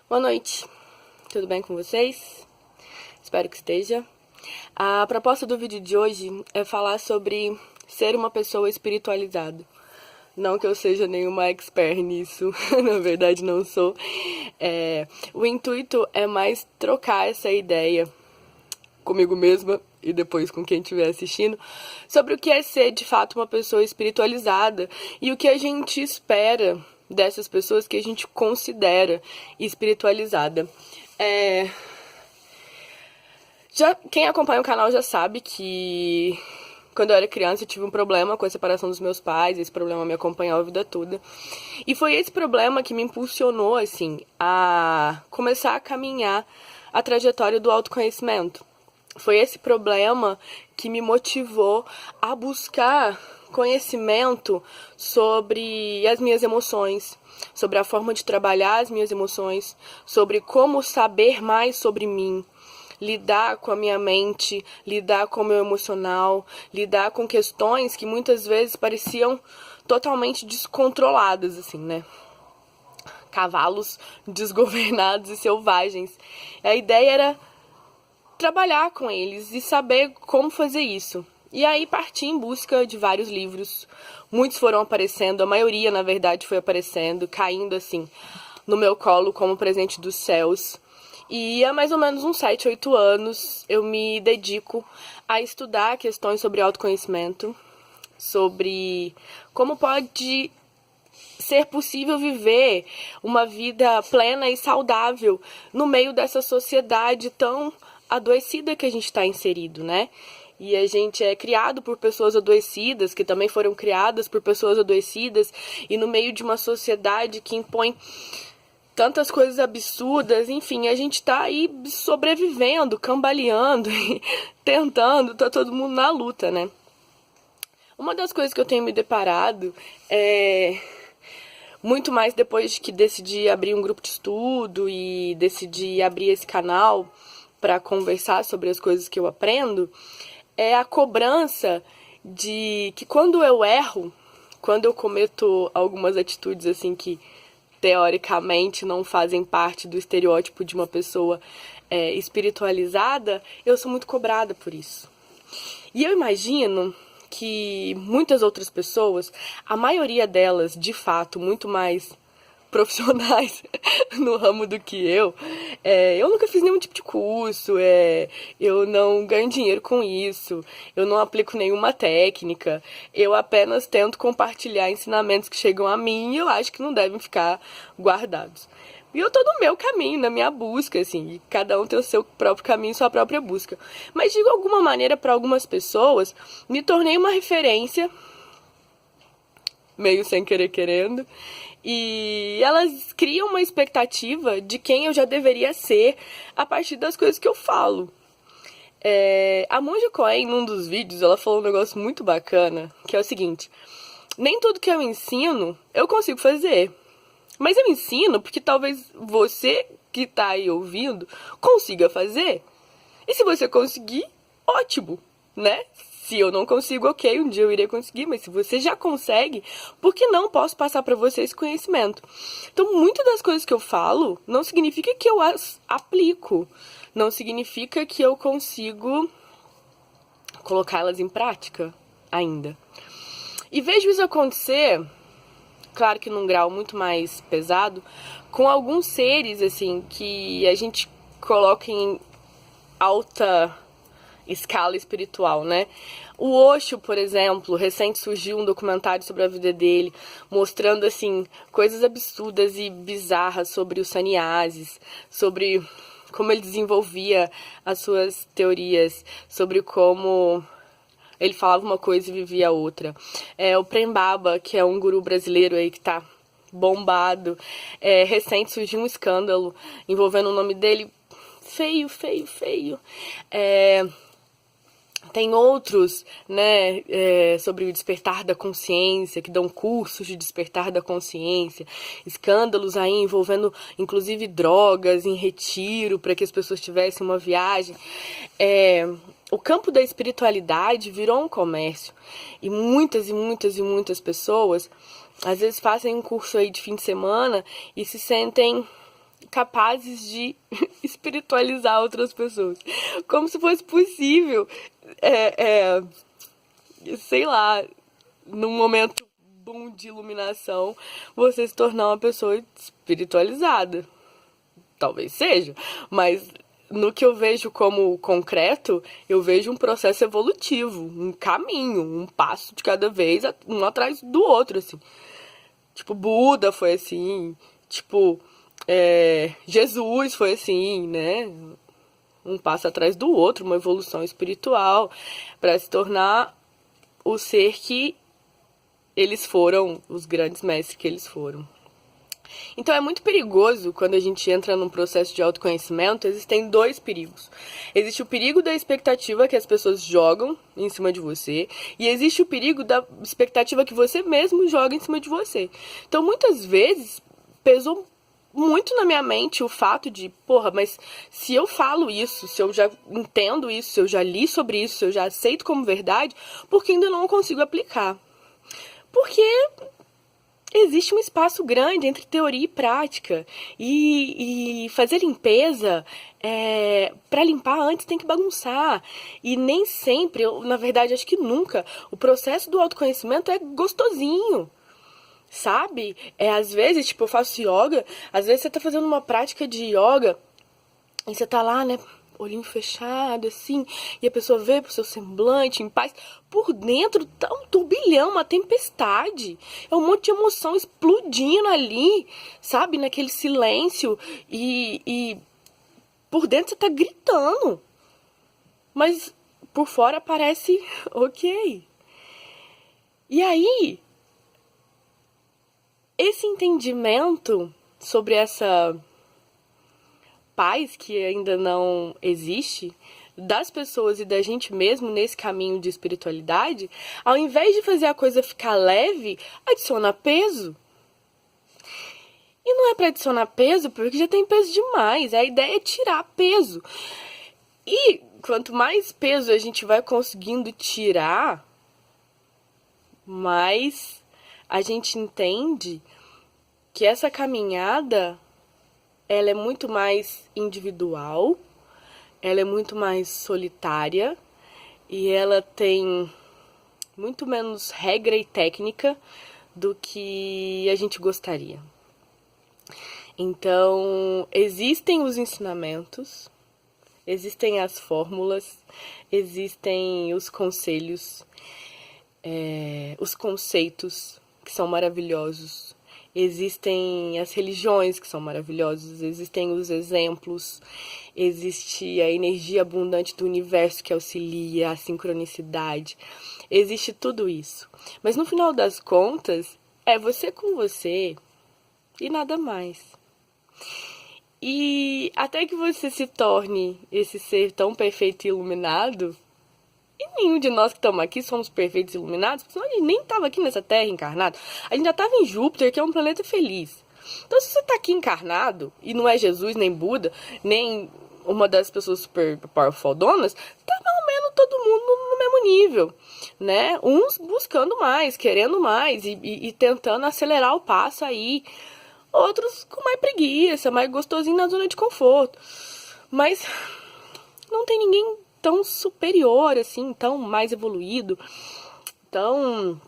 Boa noite, tudo bem com vocês? Espero que esteja. A proposta do vídeo de hoje é falar sobre ser uma pessoa espiritualizada. Não que eu seja nenhuma expert nisso, na verdade não sou. O intuito é mais trocar essa ideia comigo mesma e depois com quem estiver assistindo, sobre o que é ser de fato uma pessoa espiritualizada e o que a gente espera dessas pessoas que a gente considera espiritualizada. Quem acompanha o canal já sabe que quando eu era criança eu tive um problema com a separação dos meus pais, esse problema me acompanhou a vida toda. E foi esse problema que me impulsionou, assim, a começar a caminhar a trajetória do autoconhecimento. Foi esse problema que me motivou a buscar conhecimento sobre as minhas emoções, sobre a forma de trabalhar as minhas emoções, sobre como saber mais sobre mim, lidar com a minha mente, lidar com o meu emocional, lidar com questões que muitas vezes pareciam totalmente descontroladas, assim, né? Cavalos desgovernados e selvagens. A ideia era trabalhar com eles e saber como fazer isso. E aí parti em busca de vários livros. Muitos foram aparecendo, a maioria, na verdade, foi aparecendo, caindo assim no meu colo como presente dos céus. E há mais ou menos uns 7, 8 anos eu me dedico a estudar questões sobre autoconhecimento, sobre como pode ser possível viver uma vida plena e saudável no meio dessa sociedade tão adoecida que a gente está inserido, né? E a gente é criado por pessoas adoecidas, que também foram criadas por pessoas adoecidas, e no meio de uma sociedade que impõe tantas coisas absurdas, enfim, a gente tá aí sobrevivendo, cambaleando, tentando, tá todo mundo na luta, né? Uma das coisas que eu tenho me deparado é muito mais depois que decidi abrir um grupo de estudo e decidi abrir esse canal para conversar sobre as coisas que eu aprendo, é a cobrança de que quando eu erro, quando eu cometo algumas atitudes assim que teoricamente não fazem parte do estereótipo de uma pessoa espiritualizada, eu sou muito cobrada por isso. E eu imagino que muitas outras pessoas, a maioria delas, de fato, muito mais profissionais no ramo do que eu nunca fiz nenhum tipo de curso, eu não ganho dinheiro com isso, eu não aplico nenhuma técnica, eu apenas tento compartilhar ensinamentos que chegam a mim e eu acho que não devem ficar guardados. E eu tô no meu caminho, na minha busca, assim, e cada um tem o seu próprio caminho, sua própria busca. Mas de alguma maneira, para algumas pessoas, me tornei uma referência, meio sem querer querendo, e elas criam uma expectativa de quem eu já deveria ser a partir das coisas que eu falo. A Monja Coen, num dos vídeos, ela falou um negócio muito bacana, que é o seguinte: nem tudo que eu ensino eu consigo fazer, mas eu ensino porque talvez você que tá aí ouvindo consiga fazer. E se você conseguir, ótimo, né? Se eu não consigo, ok, um dia eu irei conseguir, mas se você já consegue, por que não posso passar para você esse conhecimento? Então, muitas das coisas que eu falo não significa que eu as aplico, não significa que eu consigo colocá-las em prática ainda. E vejo isso acontecer, claro que num grau muito mais pesado, com alguns seres, assim, que a gente coloca em alta escala espiritual, né? O Osho, por exemplo, recente surgiu um documentário sobre a vida dele, mostrando, assim, coisas absurdas e bizarras sobre os sannyasis, sobre como ele desenvolvia as suas teorias, sobre como ele falava uma coisa e vivia outra. O Prem Baba, que é um guru brasileiro aí que tá bombado, recente surgiu um escândalo envolvendo o nome dele, feio. Tem outros, né, sobre o despertar da consciência, que dão cursos de despertar da consciência, escândalos aí envolvendo, inclusive, drogas em retiro, para que as pessoas tivessem uma viagem. O campo da espiritualidade virou um comércio, e muitas pessoas, às vezes, fazem um curso aí de fim de semana e se sentem capazes de espiritualizar outras pessoas. Como se fosse possível, sei lá, num momento boom de iluminação, você se tornar uma pessoa espiritualizada. Talvez seja, mas no que eu vejo como concreto, eu vejo um processo evolutivo, um caminho, um passo de cada vez, um atrás do outro, assim. Tipo, Buda foi assim, tipo, Jesus foi assim, né? Um passo atrás do outro, uma evolução espiritual, para se tornar o ser que eles foram, os grandes mestres que eles foram. Então é muito perigoso quando a gente entra num processo de autoconhecimento. Existem dois perigos. Existe o perigo da expectativa que as pessoas jogam em cima de você, e existe o perigo da expectativa que você mesmo joga em cima de você. Então muitas vezes pesou muito na minha mente o fato de, porra, mas se eu falo isso, se eu já entendo isso, se eu já li sobre isso, se eu já aceito como verdade, por que ainda não consigo aplicar? Porque existe um espaço grande entre teoria e prática. E fazer limpeza, para limpar antes tem que bagunçar. E nem sempre, na verdade acho que nunca, o processo do autoconhecimento é gostosinho. Sabe? Às vezes, tipo, eu faço yoga, às vezes você tá fazendo uma prática de yoga e você tá lá, né, olhinho fechado, assim, e a pessoa vê pro seu semblante, em paz. Por dentro tá um turbilhão, uma tempestade. É um monte de emoção explodindo ali, sabe? Naquele silêncio. E por dentro você tá gritando. Mas por fora parece ok. E aí, esse entendimento sobre essa paz que ainda não existe das pessoas e da gente mesmo nesse caminho de espiritualidade, ao invés de fazer a coisa ficar leve, adiciona peso. E não é para adicionar peso porque já tem peso demais. A ideia é tirar peso. E quanto mais peso a gente vai conseguindo tirar, mais a gente entende que essa caminhada ela é muito mais individual, ela é muito mais solitária e ela tem muito menos regra e técnica do que a gente gostaria. Então, existem os ensinamentos, existem as fórmulas, existem os conselhos, os conceitos que são maravilhosos. Existem as religiões que são maravilhosas, existem os exemplos, existe a energia abundante do universo que auxilia, a sincronicidade, existe tudo isso. Mas no final das contas, é você com você e nada mais. E até que você se torne esse ser tão perfeito e iluminado, e nenhum de nós que estamos aqui somos perfeitos e iluminados, porque senão a gente nem estava aqui nessa Terra encarnado. A gente já estava em Júpiter, que é um planeta feliz. Então, se você está aqui encarnado, e não é Jesus, nem Buda, nem uma das pessoas super powerfulonas, tá mais ou menos todo mundo no mesmo nível, né? Uns buscando mais, querendo mais, e tentando acelerar o passo aí. Outros com mais preguiça, mais gostosinho na zona de conforto. Mas não tem ninguém tão superior, assim, tão mais evoluído, tão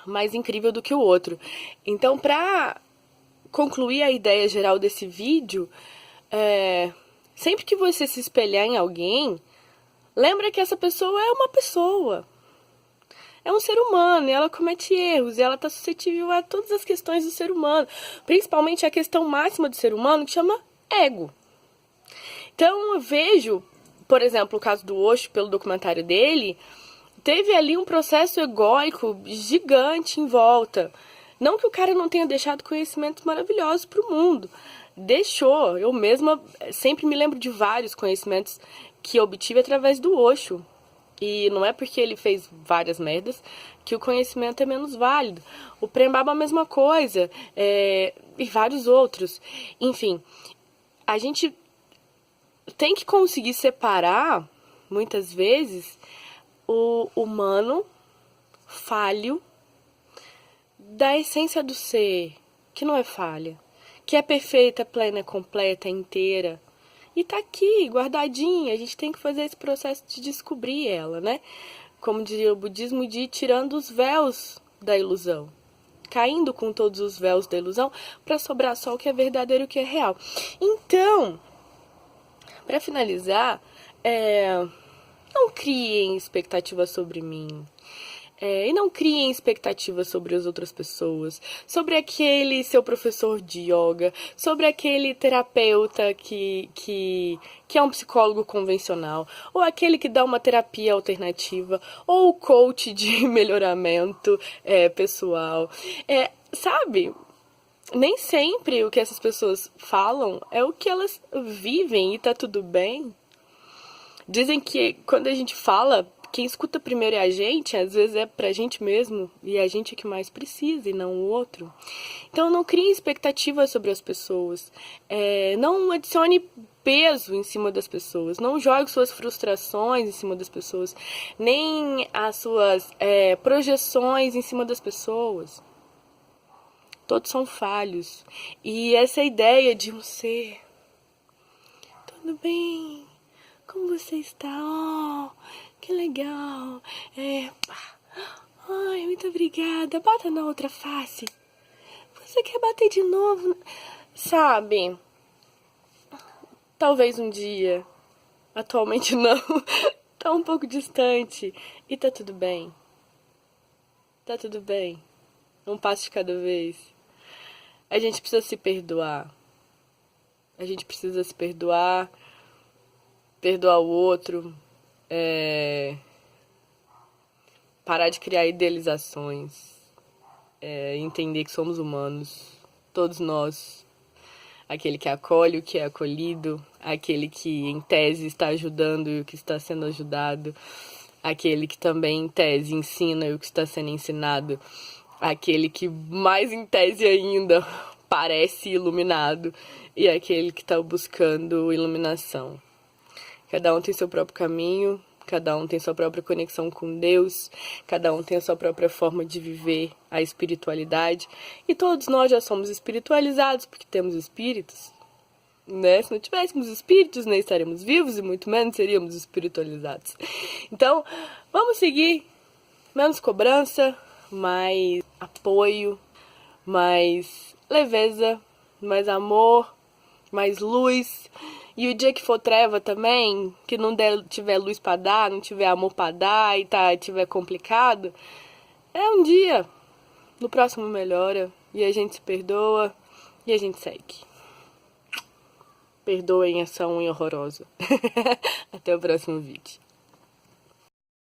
mais incrível do que o outro. Então, pra concluir a ideia geral desse vídeo, sempre que você se espelhar em alguém, lembra que essa pessoa é uma pessoa. É um ser humano, e ela comete erros, e ela está suscetível a todas as questões do ser humano, principalmente a questão máxima do ser humano, que chama ego. Então, eu vejo, por exemplo, o caso do Osho, pelo documentário dele, teve ali um processo egóico gigante em volta. Não que o cara não tenha deixado conhecimentos maravilhosos para o mundo. Deixou. Eu mesma sempre me lembro de vários conhecimentos que obtive através do Osho. E não é porque ele fez várias merdas que o conhecimento é menos válido. O Prem Baba a mesma coisa. E vários outros. Enfim, a gente tem que conseguir separar, muitas vezes, o humano falho da essência do ser, que não é falha, que é perfeita, plena, completa, inteira. E tá aqui, guardadinha. A gente tem que fazer esse processo de descobrir ela, né? Como diria o budismo, de ir tirando os véus da ilusão. Caindo com todos os véus da ilusão para sobrar só o que é verdadeiro e o que é real. Então, para finalizar, não criem expectativas sobre mim. E não criem expectativas sobre as outras pessoas, sobre aquele seu professor de yoga, sobre aquele terapeuta que é um psicólogo convencional, ou aquele que dá uma terapia alternativa, ou o coach de melhoramento pessoal. Sabe? Nem sempre o que essas pessoas falam é o que elas vivem e tá tudo bem. Dizem que quando a gente fala, quem escuta primeiro é a gente, às vezes é pra gente mesmo, e a gente é que mais precisa e não o outro. Então não crie expectativas sobre as pessoas, não adicione peso em cima das pessoas, não jogue suas frustrações em cima das pessoas, nem as suas projeções em cima das pessoas. Todos são falhos. E essa ideia de um ser, tudo bem, como você está? Oh, que legal. Ai, muito obrigada. Bata na outra face. Você quer bater de novo? Sabe? Talvez um dia. Atualmente não. Tá um pouco distante. E tá tudo bem. Tá tudo bem. Um passo de cada vez. A gente precisa se perdoar. A gente precisa se perdoar. Perdoar o outro. Parar de criar idealizações. Entender que somos humanos. Todos nós. Aquele que acolhe o que é acolhido. Aquele que, em tese, está ajudando e o que está sendo ajudado. Aquele que também, em tese, ensina e o que está sendo ensinado. Aquele que, mais em tese ainda, parece iluminado. E aquele que está buscando iluminação. Cada um tem seu próprio caminho. Cada um tem sua própria conexão com Deus. Cada um tem a sua própria forma de viver a espiritualidade. E todos nós já somos espiritualizados porque temos espíritos. Né? Se não tivéssemos espíritos, nem estaríamos vivos e muito menos seríamos espiritualizados. Então, vamos seguir. Menos cobrança, mais apoio, mais leveza, mais amor, mais luz. E o dia que for treva também, que não tiver luz pra dar, não tiver amor pra dar e tiver complicado, é um dia. No próximo melhora. E a gente se perdoa e a gente segue. Perdoem essa unha horrorosa. Até o próximo vídeo.